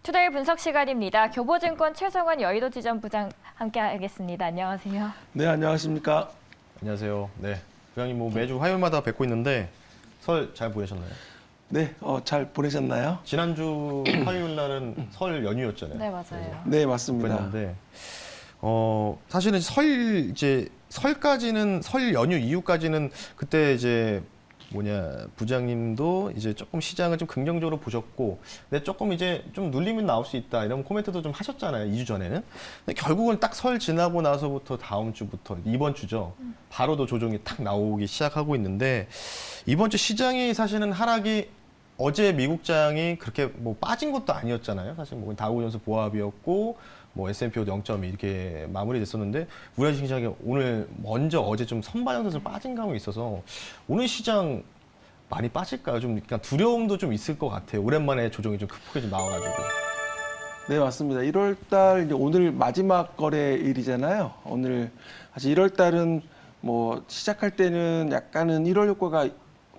투데이 분석 시간입니다. 교보증권 최성원 여의도 지점 부장 함께하겠습니다. 안녕하세요. 네, 안녕하십니까. 안녕하세요. 네, 부장님 뭐 매주 화요일마다 뵙고 있는데 설 잘 보내셨나요? 네, 잘 보내셨나요? 지난주 화요일 날은 설 연휴였잖아요. 네, 맞아요. 네, 맞습니다. 그랬는데 사실은 설까지는 설 연휴 이후까지는 그때 이제 부장님도 이제 조금 시장을 좀 긍정적으로 보셨고, 근데 조금 이제 좀 눌림이 나올 수 있다 이런 코멘트도 좀 하셨잖아요, 2주 전에는. 근데 결국은 딱 설 지나고 나서부터 다음 주부터 이번 주죠. 바로도 조정이 탁 나오기 시작하고 있는데, 이번 주 시장이 사실은 하락이 어제 미국장이 그렇게 뭐 빠진 것도 아니었잖아요. 사실 뭐 다우존스 보합이었고 뭐 S&P도 0.2 이렇게 마무리됐었는데, 우리 시장이 오늘 먼저 어제 좀 선반영돼서 빠진 감이 있어서 오늘 시장 많이 빠질까요? 좀 그러니까 두려움도 좀 있을 것 같아요. 오랜만에 조정이 좀 크게 좀 나와가지고. 네, 맞습니다. 1월 달 이제 오늘 마지막 거래일이잖아요. 오늘 사실 1월 달은 뭐 시작할 때는 약간은 1월 효과가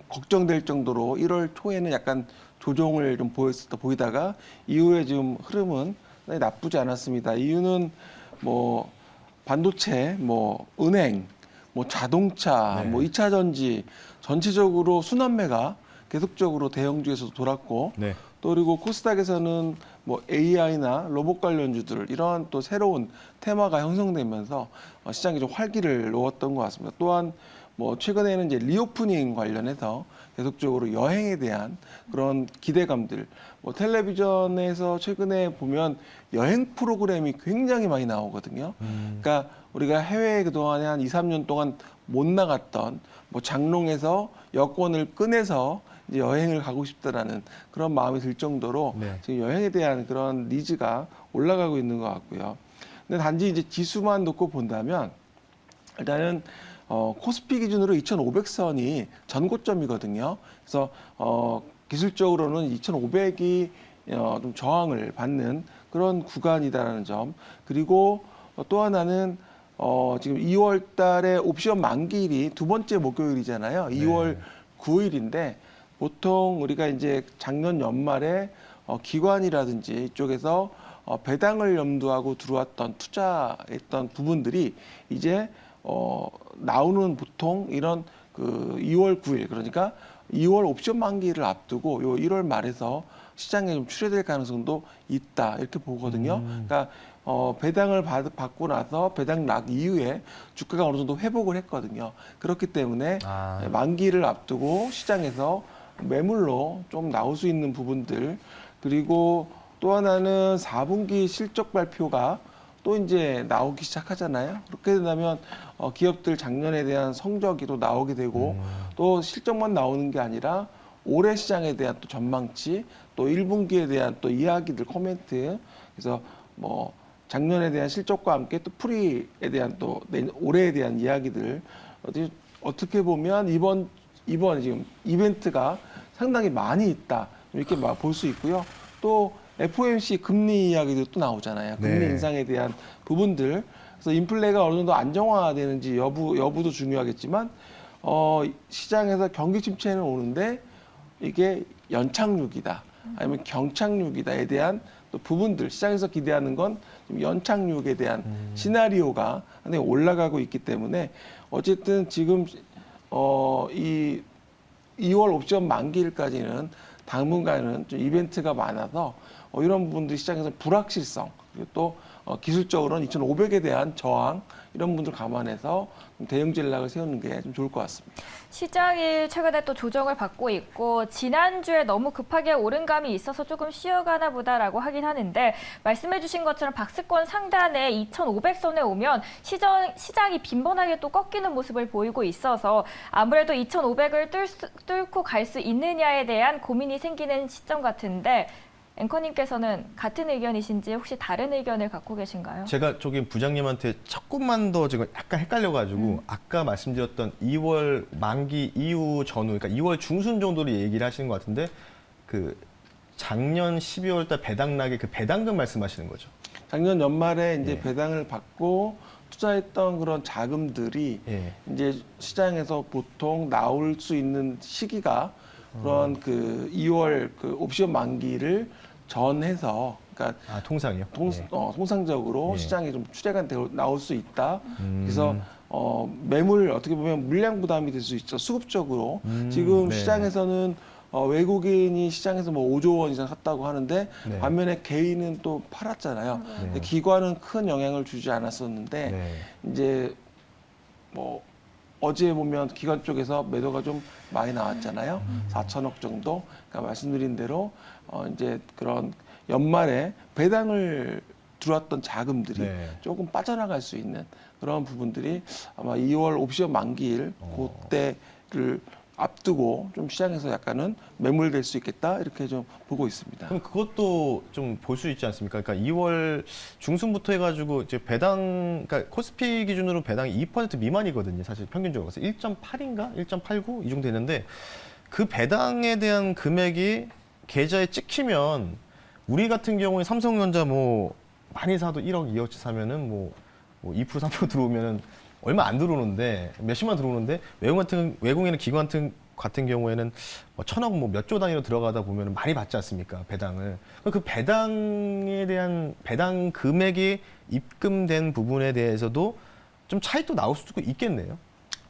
걱정될 정도로 1월 초에는 약간 조정을 좀 보이다가 이후에 지금 흐름은 나쁘지 않았습니다. 이유는 뭐 반도체, 뭐 은행, 뭐 자동차, 네. 뭐 2차 전지 전체적으로 순환매가 계속적으로 대형주에서도 돌았고, 네. 또 그리고 코스닥에서는 뭐 AI나 로봇 관련주들 이런 또 새로운 테마가 형성되면서 시장이 좀 활기를 놓았던 것 같습니다. 또한 뭐 최근에는 이제 리오프닝 관련해서 계속적으로 여행에 대한 그런 기대감들, 뭐 텔레비전에서 최근에 보면 여행 프로그램이 굉장히 많이 나오거든요. 그러니까 우리가 해외에 그동안에 한 2, 3년 동안 못 나갔던 뭐 장롱에서 여권을 꺼내서 이제 여행을 가고 싶다라는 그런 마음이 들 정도로 네. 지금 여행에 대한 그런 니즈가 올라가고 있는 것 같고요. 근데 단지 이제 지수만 놓고 본다면 일단은 코스피 기준으로 2,500선이 전고점이거든요. 그래서 기술적으로는 2,500이 좀 저항을 받는 그런 구간이다라는 점. 그리고 또 하나는 지금 2월 달에 옵션 만기일이 두 번째 목요일이잖아요. 2월 9일인데 보통 우리가 이제 작년 연말에 기관이라든지 이쪽에서 배당을 염두하고 들어왔던 투자했던 부분들이 이제 나오는 보통 이런 그 2월 9일 그러니까 2월 옵션 만기를 앞두고 요 1월 말에서 시장에 좀 출회될 가능성도 있다 이렇게 보거든요. 그러니까 배당을 받고 나서 배당 락 이후에 주가가 어느 정도 회복을 했거든요. 그렇기 때문에 만기를 앞두고 시장에서 매물로 좀 나올 수 있는 부분들, 그리고 또 하나는 4분기 실적 발표가 또 이제 나오기 시작하잖아요. 그렇게 된다면 기업들 작년에 대한 성적이 또 나오게 되고 또 실적만 나오는 게 아니라 올해 시장에 대한 또 전망치, 또 1분기에 대한 또 이야기들, 코멘트. 그래서 뭐 작년에 대한 실적과 함께 또 풀이에 대한 또 올해에 대한 이야기들. 어떻게 보면 이번 지금 이벤트가 상당히 많이 있다 이렇게 볼 수 있고요. 또 FOMC 금리 이야기도 또 나오잖아요. 금리 네. 인상에 대한 부분들. 그래서 인플레가 어느 정도 안정화되는지 여부도 중요하겠지만 시장에서 경기 침체는 오는데 이게 연착륙이다 아니면 경착륙이다에 대한 또 부분들, 시장에서 기대하는 건 좀 연착륙에 대한 시나리오가 상당히 올라가고 있기 때문에 어쨌든 지금 이 2월 옵션 만기일까지는 당분간은 좀 이벤트가 많아서 이런 부분들이 시장에서 불확실성, 그리고 또 기술적으로는 2,500에 대한 저항 이런 부분들 감안해서 대응 전략을 세우는 게 좀 좋을 것 같습니다. 시장이 최근에 또 조정을 받고 있고 지난주에 너무 급하게 오른 감이 있어서 조금 쉬어가나 보다라고 하긴 하는데, 말씀해 주신 것처럼 박스권 상단에 2,500선에 오면 시장이 빈번하게 또 꺾이는 모습을 보이고 있어서 아무래도 2,500을 뚫고 갈 수 있느냐에 대한 고민이 생기는 시점 같은데, 앵커님께서는 같은 의견이신지 혹시 다른 의견을 갖고 계신가요? 제가 저기 부장님한테 조금만 더 지금 약간 헷갈려가지고 아까 말씀드렸던 2월 만기 이후 전후, 그러니까 2월 중순 정도로 얘기를 하시는 것 같은데, 그 작년 12월 달 배당락의 그 배당금 말씀하시는 거죠? 작년 연말에 이제 예. 배당을 받고 투자했던 그런 자금들이 예. 이제 시장에서 보통 나올 수 있는 시기가 그런 그 2월 그 옵션 만기를 전해서 그러니까 통상이요? 예. 통상적으로 예. 시장에 좀 출회가 나올 수 있다. 그래서 매물 어떻게 보면 물량 부담이 될 수 있죠. 수급적으로 지금 네. 시장에서는 외국인이 시장에서 뭐 5조 원 이상 샀다고 하는데 네. 반면에 개인은 또 팔았잖아요. 네. 근데 기관은 큰 영향을 주지 않았었는데 네. 이제 뭐 어제 보면 기관 쪽에서 매도가 좀 많이 나왔잖아요. 4천억 정도. 그러니까 말씀드린 대로 이제 그런 연말에 배당을 들어왔던 자금들이 네. 조금 빠져나갈 수 있는 그런 부분들이 아마 2월 옵션 만기일 그때를 앞두고 좀 시장에서 약간은 매몰될 수 있겠다 이렇게 좀 보고 있습니다. 그럼 그것도 좀 볼 수 있지 않습니까? 그러니까 2월 중순부터 해가지고 이제 배당, 그러니까 코스피 기준으로 배당이 2% 미만이거든요. 사실 평균적으로. 그래서 1.8인가? 1.89? 이 정도 되는데 그 배당에 대한 금액이 계좌에 찍히면 우리 같은 경우에 삼성전자 뭐 많이 사도 1억, 2억치 사면은 뭐 2%, 3% 들어오면은 얼마 안 들어오는데 몇십만 들어오는데 외국인은 기관 같은 경우에는 뭐 1,000억 뭐 몇 조 단위로 들어가다 보면 많이 받지 않습니까? 배당을. 그 배당에 대한 배당 금액이 입금된 부분에 대해서도 좀 차이도 나올 수도 있겠네요.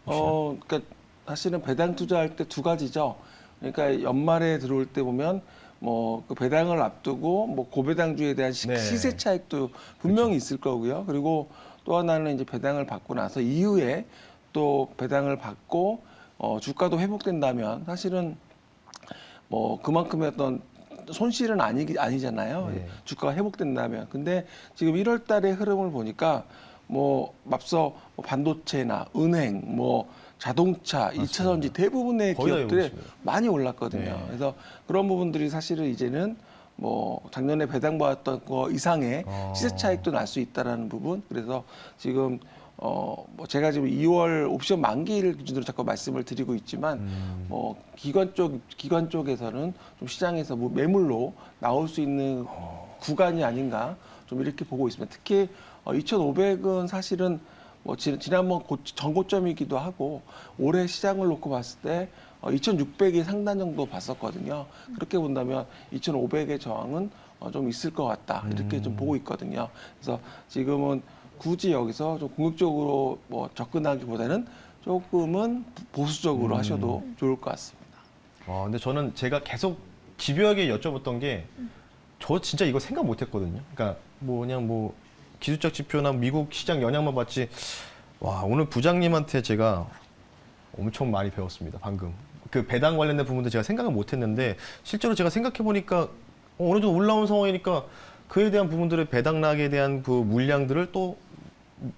그러니까 사실은 배당 투자할 때 두 가지죠. 그러니까 연말에 들어올 때 보면 뭐 그 배당을 앞두고 뭐 고배당주에 대한 네. 시세 차익도 분명히 있을 거고요. 그리고 또 하나는 이제 배당을 받고 나서 이후에 또 배당을 받고 주가도 회복된다면 사실은 뭐 그만큼의 어떤 손실은 아니잖아요. 네. 주가가 회복된다면. 근데 지금 1월 달의 흐름을 보니까 뭐 앞서 뭐 반도체나 은행, 뭐 자동차, 맞습니다. 2차전지 대부분의 거의 다 기업들이 오르십니다. 많이 올랐거든요. 네. 그래서 그런 부분들이 사실은 이제는 뭐 작년에 배당받았던 거 이상의 시세 차익도 날 수 있다라는 부분. 그래서 지금 뭐 제가 지금 2월 옵션 만기일 기준으로 자꾸 말씀을 드리고 있지만 뭐 기관 쪽에서는 좀 시장에서 뭐 매물로 나올 수 있는 구간이 아닌가 좀 이렇게 보고 있습니다. 특히 2,500은 사실은 뭐 지난번 전고점이기도 하고 올해 시장을 놓고 봤을 때 2,600이 상단 정도 봤었거든요. 그렇게 본다면 2,500의 저항은 좀 있을 것 같다 이렇게 좀 보고 있거든요. 그래서 지금은 굳이 여기서 좀 공격적으로 뭐 접근하기보다는 조금은 보수적으로 하셔도 좋을 것 같습니다. 근데 저는 제가 계속 집요하게 여쭤봤던 게 저 진짜 이거 생각 못 했거든요. 그러니까 그냥 기술적 지표나 미국 시장 영향만 봤지. 와, 오늘 부장님한테 제가 엄청 많이 배웠습니다. 방금. 그 배당 관련된 부분도 제가 생각을 못 했는데 실제로 제가 생각해 보니까 어느 정도 올라온 상황이니까 그에 대한 부분들의 배당락에 대한 그 물량들을 또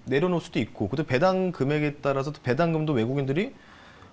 내려놓을 수도 있고, 그때 배당 금액에 따라서 또 배당금도 외국인들이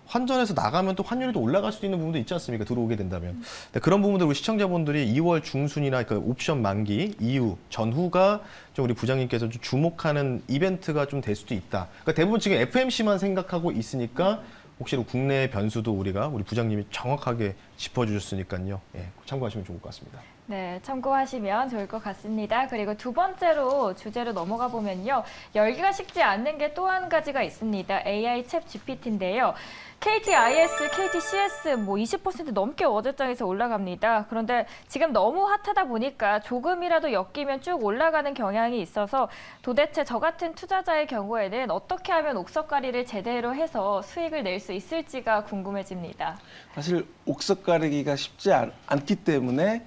환전해서 나가면 또 환율이 또 올라갈 수도 있는 부분도 있지 않습니까? 들어오게 된다면. 근데 그런 부분들 우리 시청자분들이 2월 중순이나 그 옵션 만기 이후 전후가 좀 우리 부장님께서 좀 주목하는 이벤트가 좀 될 수도 있다. 그러니까 대부분 지금 FMC만 생각하고 있으니까 혹시 국내 변수도 우리 부장님이 정확하게 짚어주셨으니까요. 예, 참고하시면 좋을 것 같습니다. 네, 참고하시면 좋을 것 같습니다. 그리고 두 번째로 주제로 넘어가 보면요. 열기가 식지 않는 게 또 한 가지가 있습니다. AI 챗 GPT인데요. KTIS, KTCS 뭐 20% 넘게 어제장에서 올라갑니다. 그런데 지금 너무 핫하다 보니까 조금이라도 엮이면 쭉 올라가는 경향이 있어서 도대체 저 같은 투자자의 경우에는 어떻게 하면 옥석가리를 제대로 해서 수익을 낼 수 있을지가 궁금해집니다. 사실 옥석 가리기가 쉽지 않기 때문에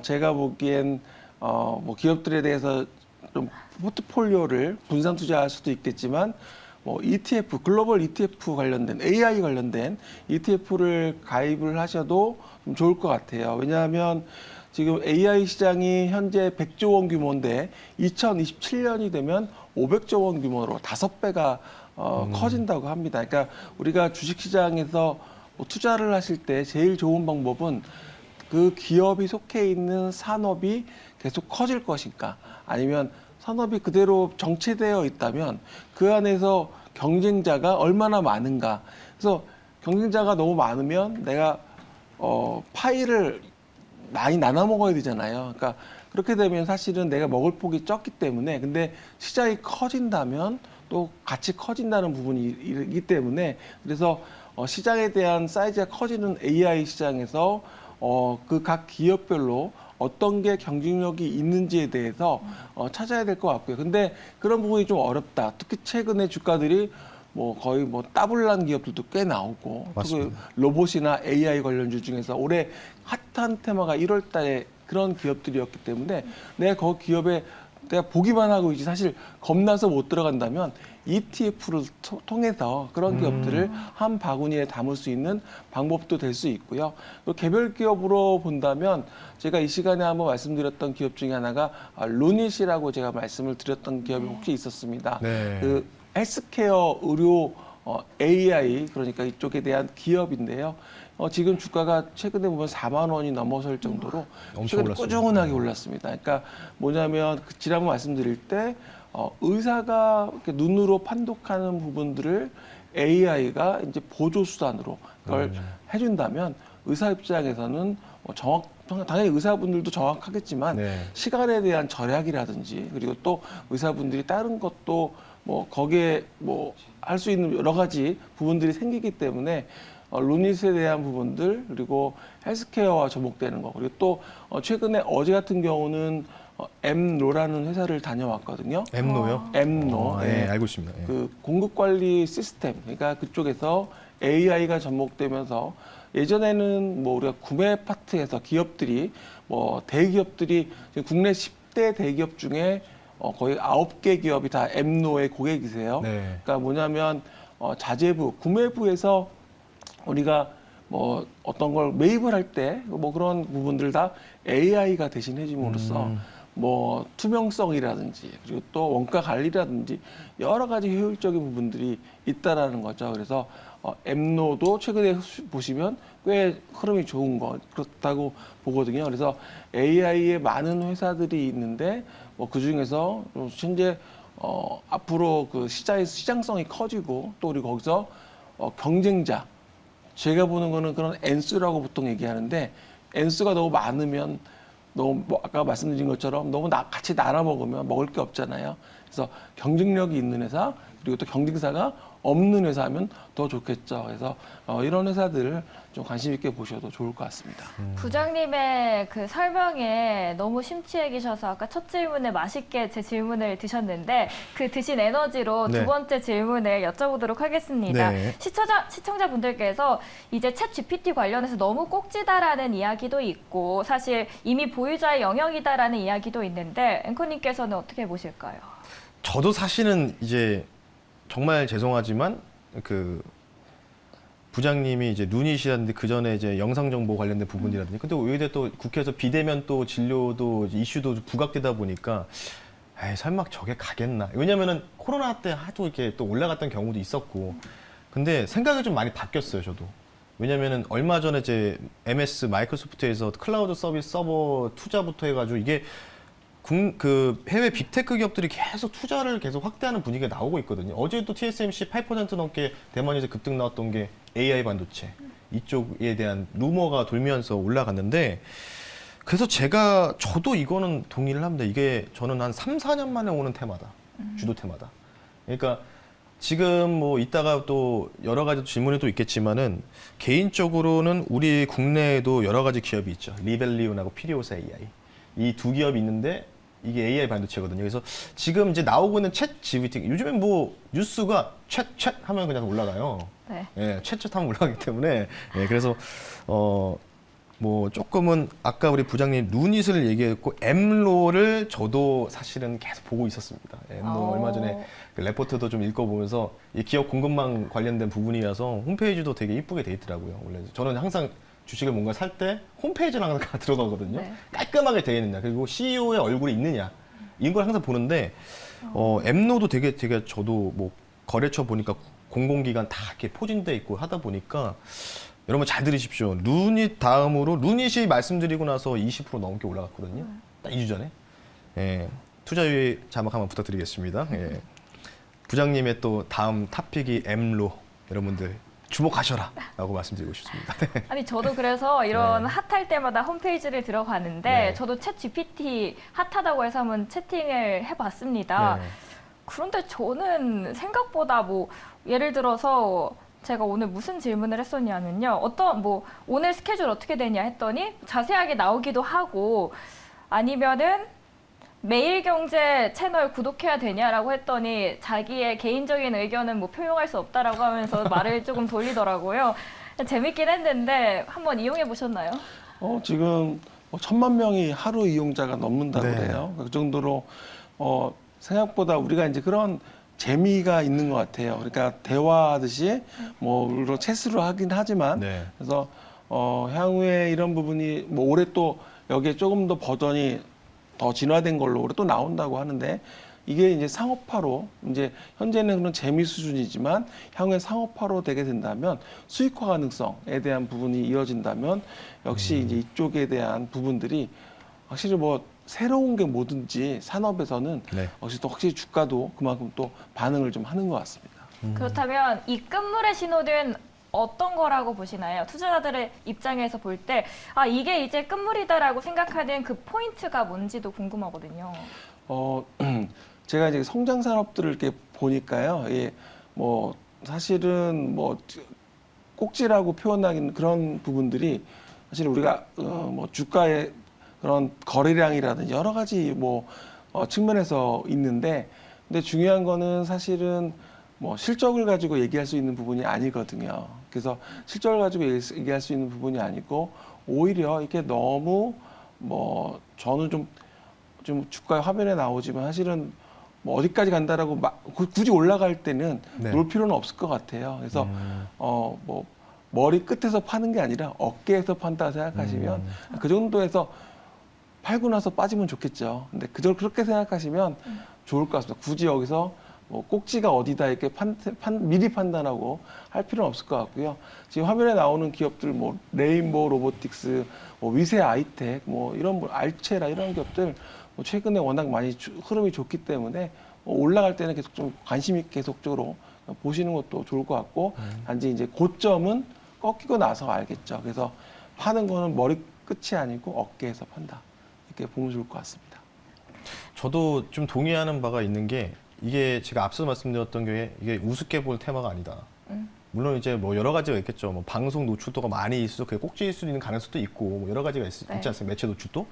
제가 보기엔 뭐 기업들에 대해서 좀 포트폴리오를 분산 투자할 수도 있겠지만 뭐 ETF, 글로벌 ETF 관련된 AI 관련된 ETF를 가입을 하셔도 좀 좋을 것 같아요. 왜냐하면 지금 AI 시장이 현재 100조 원 규모인데 2027년이 되면 500조 원 규모로 5배가 커진다고 합니다. 그러니까 우리가 주식시장에서 뭐 투자를 하실 때 제일 좋은 방법은 그 기업이 속해 있는 산업이 계속 커질 것인가, 아니면 산업이 그대로 정체되어 있다면 그 안에서 경쟁자가 얼마나 많은가. 그래서 경쟁자가 너무 많으면 내가 파이를 많이 나눠 먹어야 되잖아요. 그러니까 그렇게 되면 사실은 내가 먹을 폭이 적기 때문에, 근데 시장이 커진다면 또 같이 커진다는 부분이기 때문에, 그래서 시장에 대한 사이즈가 커지는 AI 시장에서 그 각 기업별로 어떤 게 경쟁력이 있는지에 대해서 찾아야 될 것 같고요. 근데 그런 부분이 좀 어렵다. 특히 최근에 주가들이 뭐 거의 뭐 따블난 기업들도 꽤 나오고, 특히 맞습니다. 로봇이나 AI 관련주 중에서 올해 핫한 테마가 1월 달에 그런 기업들이었기 때문에 내가 그 기업에 내가 보기만 하고 이제 사실 겁나서 못 들어간다면 ETF를 통해서 그런 기업들을 한 바구니에 담을 수 있는 방법도 될 수 있고요. 또 개별 기업으로 본다면 제가 이 시간에 한번 말씀드렸던 기업 중에 하나가 루닛이라고 제가 말씀을 드렸던 기업이 혹시 있었습니다. 네. 그 헬스케어 의료 AI, 그러니까 이쪽에 대한 기업인데요. 지금 주가가 최근에 보면 4만 원이 넘어설 정도로 엄청 최근에 올랐습니다. 꾸준하게 올랐습니다. 그러니까 뭐냐면 지난번 말씀드릴 때 의사가 이렇게 눈으로 판독하는 부분들을 AI가 이제 보조 수단으로 그걸 해준다면 의사 입장에서는 당연히 의사분들도 정확하겠지만 네. 시간에 대한 절약이라든지, 그리고 또 의사분들이 다른 것도 뭐 거기에 뭐 할 수 있는 여러 가지 부분들이 생기기 때문에 루닛에 대한 부분들, 그리고 헬스케어와 접목되는 거, 그리고 또 최근에 어제 같은 경우는 엠노라는 회사를 다녀왔거든요. 엠노요? 엠노. 네, 예. 알고 있습니다. 예. 그 공급 관리 시스템, 그러니까 그쪽에서 AI가 접목되면서 예전에는 뭐 우리가 구매 파트에서 기업들이 뭐 대기업들이 지금 국내 10대 대기업 중에 거의 9개 기업이 다 엠노의 고객이세요. 네. 그러니까 뭐냐면 자재부, 구매부에서 우리가 뭐 어떤 걸 매입을 할 때 뭐 그런 부분들 다 AI가 대신해 줌으로써 뭐 투명성이라든지, 그리고 또 원가 관리라든지 여러 가지 효율적인 부분들이 있다라는 거죠. 그래서 엠노도 최근에 보시면 꽤 흐름이 좋은 거 그렇다고 보거든요. 그래서 AI에 많은 회사들이 있는데 뭐 그 중에서 현재 앞으로 그 시장성이 커지고, 또 우리 거기서 경쟁자, 제가 보는 거는 그런 N수라고 보통 얘기하는데, N수가 너무 많으면 너무 뭐 아까 말씀드린 것처럼 너무 같이 나눠 먹으면 먹을 게 없잖아요. 그래서 경쟁력이 있는 회사, 그리고 또 경쟁사가 없는 회사면 더 좋겠죠. 그래서 이런 회사들을 좀 관심 있게 보셔도 좋을 것 같습니다. 부장님의 그 설명에 너무 심취해 계셔서 아까 첫 질문에 맛있게 제 질문을 드셨는데 그 드신 에너지로 네. 두 번째 질문을 여쭤보도록 하겠습니다. 네. 시청자분들께서 이제 챗 GPT 관련해서 너무 꼭지다라는 이야기도 있고, 사실 이미 보유자의 영역이다라는 이야기도 있는데 앵커님께서는 어떻게 보실까요? 저도 사실은 이제 정말 죄송하지만 그 부장님이 이제 루닛이라든지 그 전에 이제 영상 정보 관련된 부분이라든지, 근데 오히려 또 국회에서 비대면 또 진료도 이슈도 부각되다 보니까 에이, 설마 저게 가겠나? 왜냐면은 코로나 때 하도 이렇게 또 올라갔던 경우도 있었고, 근데 생각이 좀 많이 바뀌었어요, 저도. 왜냐면은 얼마 전에 이제 MS 마이크로소프트에서 클라우드 서비스 서버 투자부터 해가지고 이게 그 해외 빅테크 기업들이 계속 투자를 계속 확대하는 분위기가 나오고 있거든요. 어제도 TSMC 8% 넘게 대만에서 급등 나왔던 게 AI 반도체 이쪽에 대한 루머가 돌면서 올라갔는데, 그래서 저도 이거는 동의를 합니다. 이게 저는 한 3, 4년 만에 오는 테마다. 주도 테마다. 그러니까 지금 뭐 이따가 또 여러 가지 질문이 또 있겠지만은 개인적으로는 우리 국내에도 여러 가지 기업이 있죠. 리벨리온하고 피리오사 AI. 이 두 기업이 있는데 이게 AI 반도체거든요. 그래서 지금 이제 나오고 있는 챗 GPT, 요즘엔 뭐 뉴스가 챗 하면 그냥 올라가요. 네. 예, 챗 하면 올라가기 때문에, 예, 그래서 뭐 조금은 아까 우리 부장님 루닛을 얘기했고 엠로를 저도 사실은 계속 보고 있었습니다. 엠로 얼마 전에 그 레포트도 좀 읽어보면서 이 기업 공급망 관련된 부분이라서 홈페이지도 되게 이쁘게 돼 있더라고요. 원래 저는 항상 주식을 뭔가 살 때 홈페이지를 항상 들어가거든요. 네. 깔끔하게 되어 있느냐, 그리고 CEO의 얼굴이 있느냐, 이걸 항상 보는데 엠노도 되게 저도 뭐 거래처 보니까 공공기관 다 이렇게 포진돼 있고 하다 보니까, 여러분 잘 들으십시오. 루닛 다음으로, 루닛이 말씀드리고 나서 20% 넘게 올라갔거든요. 딱 2주 전에. 예, 투자유의 자막 한번 부탁드리겠습니다. 예. 부장님의 또 다음 탑픽이 엠로, 여러분들 주목하셔라 라고 말씀드리고 싶습니다. 네. 아니 저도 그래서 이런 네. 핫할 때마다 홈페이지를 들어가는데 네. 저도 챗 GPT 핫하다고 해서 한번 채팅을 해봤습니다. 네. 그런데 저는 생각보다 뭐 예를 들어서 제가 오늘 무슨 질문을 했었냐면요. 오늘 스케줄 어떻게 되냐 했더니 자세하게 나오기도 하고 아니면은 매일경제 채널 구독해야 되냐라고 했더니 자기의 개인적인 의견은 뭐 표명할 수 없다라고 하면서 말을 조금 돌리더라고요. 재밌긴 했는데 한번 이용해 보셨나요? 지금 뭐 1,000만 명이 하루 이용자가 넘는다고 네. 그래요. 그 정도로 생각보다 우리가 이제 그런 재미가 있는 것 같아요. 그러니까 대화하듯이 뭐 물론 체스로 하긴 하지만 네. 그래서 향후에 이런 부분이 뭐 올해 또 여기에 조금 더 버전이 더 진화된 걸로 올해 또 나온다고 하는데 이게 이제 상업화로 이제 현재는 그런 재미 수준이지만 향후에 상업화로 되게 된다면 수익화 가능성에 대한 부분이 이어진다면 역시 이제 이쪽에 대한 부분들이 확실히 뭐 새로운 게 뭐든지 산업에서는 네. 역시 또 확실히 주가도 그만큼 또 반응을 좀 하는 것 같습니다. 그렇다면 이 끝물의 신호는 어떤 거라고 보시나요? 투자자들의 입장에서 볼 때 이게 이제 끝물이다라고 생각하는 그 포인트가 뭔지도 궁금하거든요. 제가 이제 성장 산업들을 이렇게 보니까요. 뭐 사실은 뭐 꼭지라고 표현하기는 그런 부분들이 사실 우리가 뭐 주가의 그런 거래량이라든지 여러 가지 뭐 측면에서 있는데 근데 중요한 거는 사실은 뭐 실적을 가지고 얘기할 수 있는 부분이 아니거든요. 그래서 실적을 가지고 얘기할 수 있는 부분이 아니고 오히려 이렇게 너무 뭐 저는 좀 주가 화면에 나오지만 사실은 뭐 어디까지 간다라고 굳이 올라갈 때는 네. 놀 필요는 없을 것 같아요. 그래서 뭐 머리 끝에서 파는 게 아니라 어깨에서 판다 생각하시면 그 정도에서 팔고 나서 빠지면 좋겠죠. 근데 그렇게 생각하시면 좋을 것 같습니다. 굳이 여기서 뭐 꼭지가 어디다 이렇게 미리 판단하고 할 필요는 없을 것 같고요. 지금 화면에 나오는 기업들 뭐 레인보우 로보틱스, 뭐 위세 아이텍, 뭐 이런 알체라 이런 기업들 뭐 최근에 워낙 많이 흐름이 좋기 때문에 뭐 올라갈 때는 계속 좀 관심이 계속적으로 보시는 것도 좋을 것 같고 단지 이제 고점은 꺾이고 나서 알겠죠. 그래서 파는 거는 머리 끝이 아니고 어깨에서 판다. 이렇게 보면 좋을 것 같습니다. 저도 좀 동의하는 바가 있는 게 이게 제가 앞서 말씀드렸던 게 이게 우습게 볼 테마가 아니다. 물론 이제 뭐 여러 가지가 있겠죠. 뭐 방송 노출도가 많이 있어서 그게 꼭지일 수 있는 가능성도 있고 뭐 여러 가지가 있지 않습니까? 매체 노출도.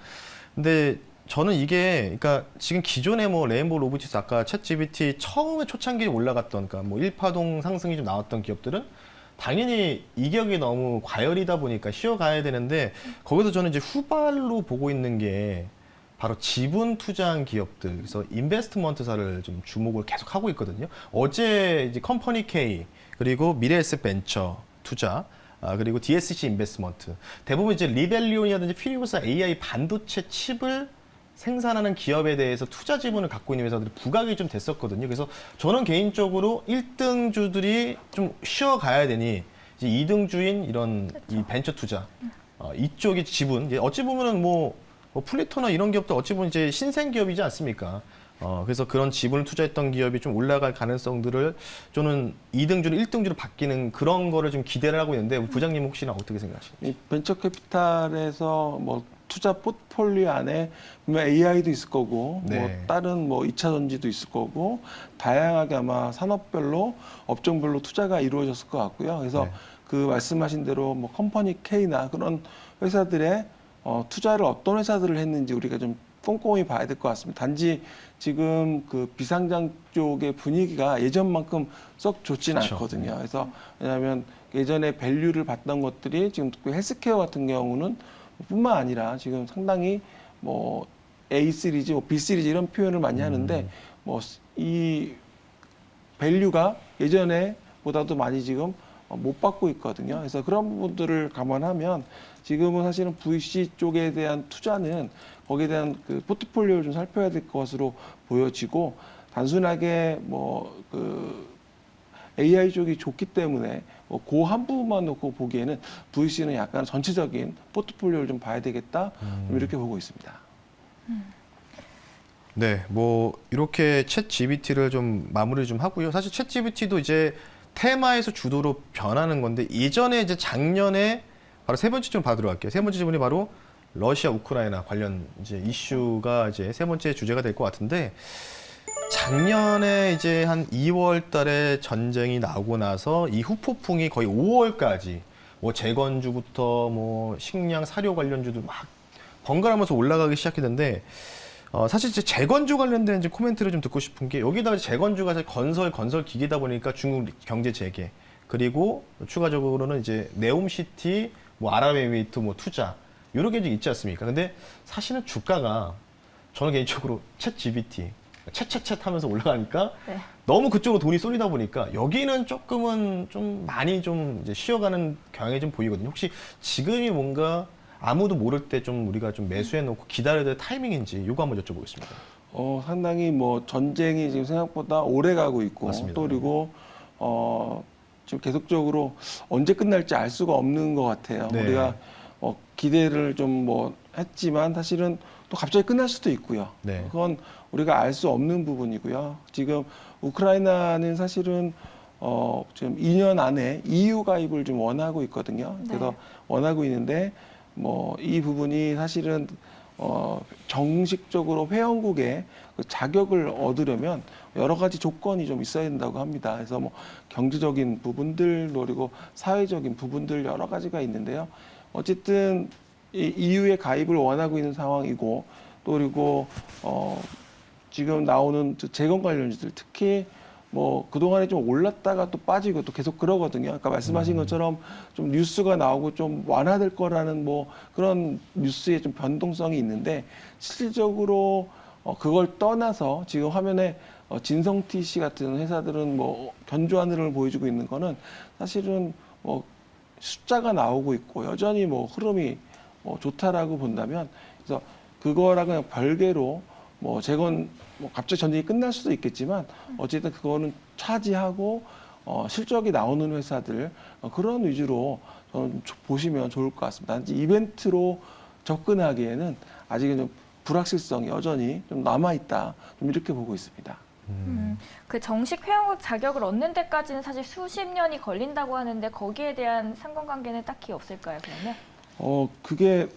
근데 저는 이게 그러니까 지금 기존의 뭐 레인보우 로보틱스 아까 챗GPT 처음에 초창기에 올라갔던 그러니까 뭐 1파동 상승이 좀 나왔던 기업들은 당연히 이격이 너무 과열이다 보니까 쉬어가야 되는데 거기서 저는 이제 후발로 보고 있는 게 바로 지분 투자한 기업들, 그래서 인베스트먼트사를 좀 주목을 계속 하고 있거든요. 어제 이제 컴퍼니 K 그리고 미래에셋 벤처 투자, 그리고 DSC 인베스트먼트 대부분 이제 리벨리온이라든지 피리오사 AI 반도체 칩을 생산하는 기업에 대해서 투자 지분을 갖고 있는 회사들이 부각이 좀 됐었거든요. 그래서 저는 개인적으로 1등주들이 좀 쉬어가야 되니 이제 2등주인 이런 이 벤처 투자 이쪽이 지분 어찌 보면은 뭐 플리토나 이런 기업도 어찌 보면 이제 신생 기업이지 않습니까? 그래서 그런 지분을 투자했던 기업이 좀 올라갈 가능성들을 저는 2등주로 1등주로 바뀌는 그런 거를 좀 기대를 하고 있는데 부장님 혹시나 어떻게 생각하십니까? 이 벤처 캐피탈에서 뭐 투자 포트폴리오 안에 분명 AI도 있을 거고 네. 뭐 다른 뭐 2차 전지도 있을 거고 다양하게 아마 산업별로 업종별로 투자가 이루어졌을 것 같고요. 그래서 네. 그 말씀하신 대로 뭐 컴퍼니 K나 그런 회사들의 투자를 어떤 회사들을 했는지 우리가 좀 꼼꼼히 봐야 될 것 같습니다. 단지 지금 그 비상장 쪽의 분위기가 예전만큼 썩 좋지는 그쵸. 않거든요. 그래서 왜냐하면 예전에 밸류를 봤던 것들이 지금 그 헬스케어 같은 경우는 뿐만 아니라 지금 상당히 뭐 A 시리즈, 뭐 B 시리즈 이런 표현을 많이 하는데 뭐 이 밸류가 예전에 보다도 많이 지금 못 받고 있거든요. 그래서 그런 부분들을 감안하면 지금은 사실은 VC 쪽에 대한 투자는 거기에 대한 그 포트폴리오를 좀 살펴야 될 것으로 보여지고 단순하게 뭐 그 AI 쪽이 좋기 때문에 그 한 부분만 놓고 보기에는 VC는 약간 전체적인 포트폴리오를 좀 봐야 되겠다 이렇게 보고 있습니다. 네, 뭐 이렇게 챗 GPT를 좀 마무리 좀 하고요. 사실 챗 GPT도 이제 테마에서 주도로 변하는 건데 예전에 이제 작년에 바로 세 번째 좀 받으러 갈게요. 세 번째 질문이 바로 러시아 우크라이나 관련 이제 이슈가 이제 세 번째 주제가 될 것 같은데 작년에 이제 한 2월 달에 전쟁이 나고 나서 이 후폭풍이 거의 5월까지 뭐 재건주부터 뭐 식량 사료 관련주도 막 번갈아가면서 올라가기 시작했는데 사실 이제 재건주 관련된 이제 코멘트를 좀 듣고 싶은 게 여기다가 재건주가 사실 건설 기계다 보니까 중국 경제 재개 그리고 추가적으로는 이제 네옴시티 뭐 아랍에미리트 뭐 투자 이런 게 있지 않습니까? 근데 사실은 주가가 저는 개인적으로 챗 GPT 챗 하면서 올라가니까 네. 너무 그쪽으로 돈이 쏠리다 보니까 여기는 조금은 좀 많이 좀 이제 쉬어가는 경향이 좀 보이거든요. 혹시 지금이 뭔가 아무도 모를 때 좀 우리가 좀 매수해 놓고 기다려야 될 타이밍인지 이거 한번 여쭤보겠습니다. 상당히 뭐 전쟁이 지금 생각보다 오래 가고 있고 맞습니다. 또 그리고 지금 계속적으로 언제 끝날지 알 수가 없는 것 같아요. 네. 우리가 기대를 좀 뭐 했지만 사실은 또 갑자기 끝날 수도 있고요. 네. 그건 우리가 알 수 없는 부분이고요. 지금 우크라이나는 사실은 지금 2년 안에 EU 가입을 좀 원하고 있거든요. 그래서 네. 원하고 있는데 뭐 이 부분이 사실은 정식적으로 회원국의 그 자격을 얻으려면 여러 가지 조건이 좀 있어야 된다고 합니다. 그래서 뭐 경제적인 부분들 그리고 사회적인 부분들 여러 가지가 있는데요. 어쨌든 이 EU에 가입을 원하고 있는 상황이고 또 그리고 지금 나오는 재건 관련주들 특히 뭐 그동안에 좀 올랐다가 또 빠지고 또 계속 그러거든요. 아까 말씀하신 것처럼 좀 뉴스가 나오고 좀 완화될 거라는 뭐 그런 뉴스의 좀 변동성이 있는데 실질적으로 그걸 떠나서 지금 화면에 진성TC 같은 회사들은 뭐 견조한 흐름을 보여주고 있는 거는 사실은 뭐 숫자가 나오고 있고 여전히 뭐 흐름이 좋다라고 본다면 그래서 그거랑은 별개로 뭐 재건 뭐 갑자기 전쟁이 끝날 수도 있겠지만 어쨌든 그거는 차지하고 실적이 나오는 회사들 그런 위주로 저는 보시면 좋을 것 같습니다. 단지 이벤트로 접근하기에는 아직은 좀 불확실성이 여전히 좀 남아 있다. 좀 이렇게 보고 있습니다. 그 정식 회원국 자격을 얻는 데까지는 사실 수십 년이 걸린다고 하는데 거기에 대한 상관관계는 딱히 없을까요, 그러면? 그게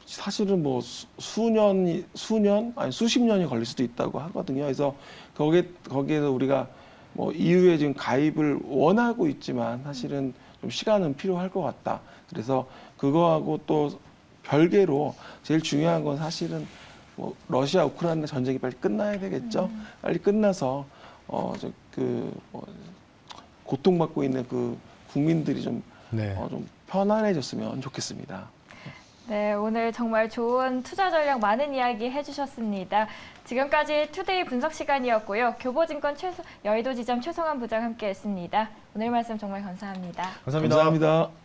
사실은 뭐 수년 아니 수십 년이 걸릴 수도 있다고 하거든요. 그래서 거기에서 우리가 뭐 EU에 지금 가입을 원하고 있지만 사실은 좀 시간은 필요할 것 같다. 그래서 그거하고 또 별개로 제일 중요한 건 사실은 뭐 러시아 우크라이나 전쟁이 빨리 끝나야 되겠죠. 빨리 끝나서 고통받고 있는 그 국민들이 좀 네. 좀 편안해졌으면 좋겠습니다. 네, 오늘 정말 좋은 투자 전략 많은 이야기 해주셨습니다. 지금까지 투데이 분석 시간이었고요. 교보증권 여의도 지점 최성환 부장 함께했습니다. 오늘 말씀 정말 감사합니다. 감사합니다. 감사합니다.